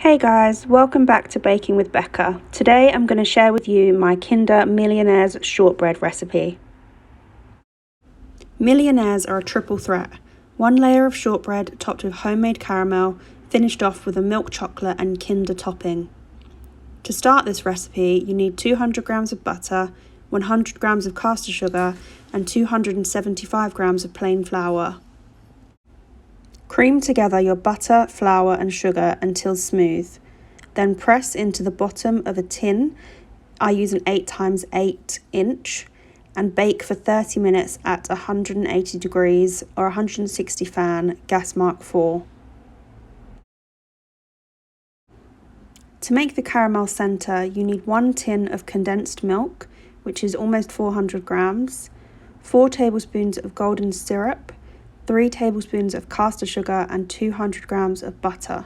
Hey guys, welcome back to Baking with Becca. Today I'm going to share with you my Kinder Millionaires shortbread recipe. Millionaires are a triple threat. One layer of shortbread topped with homemade caramel, finished off with a milk chocolate and Kinder topping. To start this recipe, you need 200 grams of butter, 100 grams of caster sugar and 275 grams of plain flour. Cream together your butter, flour and sugar until smooth. Then press into the bottom of a tin. I use an 8x8 inch and bake for 30 minutes at 180 degrees or 160 fan, gas mark 4. To make the caramel centre, you need 1 tin of condensed milk, which is almost 400 grams, 4 tablespoons of golden syrup, 3 tablespoons of caster sugar and 200 grams of butter.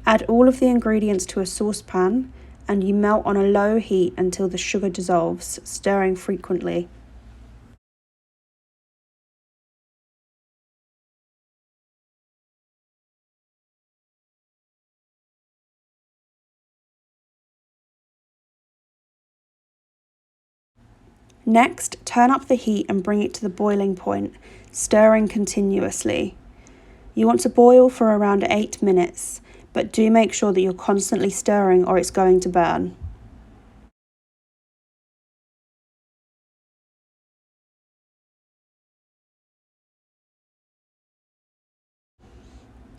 Add all of the ingredients to a saucepan and you melt on a low heat until the sugar dissolves, stirring frequently. Next, turn up the heat and bring it to the boiling point, stirring continuously. You want to boil for around 8 minutes, but do make sure that you're constantly stirring or it's going to burn.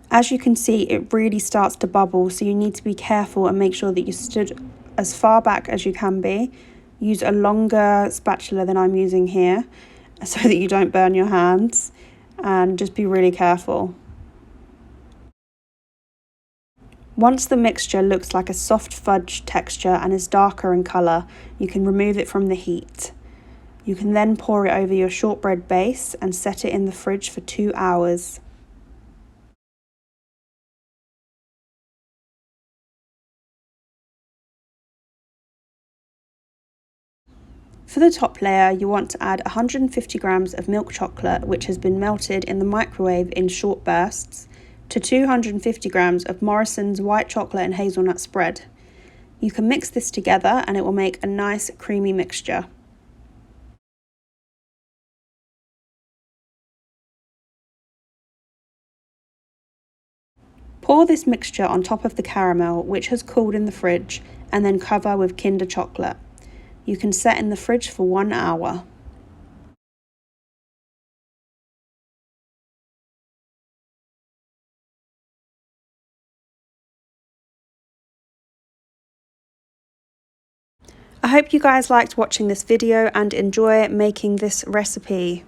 As you can see, it really starts to bubble, so you need to be careful and make sure that you stood as far back as you can be. Use a longer spatula than I'm using here so that you don't burn your hands, and just be really careful. Once the mixture looks like a soft fudge texture and is darker in colour, you can remove it from the heat. You can then pour it over your shortbread base and set it in the fridge for 2 hours. For the top layer, you want to add 150 grams of milk chocolate, which has been melted in the microwave in short bursts, to 250 grams of Morrisons White chocolate and hazelnut spread. You can mix this together and it will make a nice creamy mixture. Pour this mixture on top of the caramel, which has cooled in the fridge, and then cover with Kinder chocolate. You can set in the fridge for 1 hour. I hope you guys liked watching this video and enjoy making this recipe.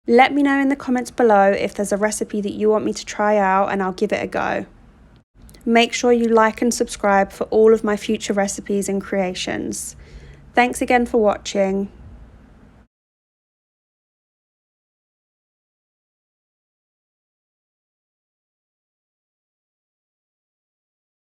Let me know in the comments below if there's a recipe that you want me to try out and I'll give it a go. Make sure you like and subscribe for all of my future recipes and creations. Thanks again for watching.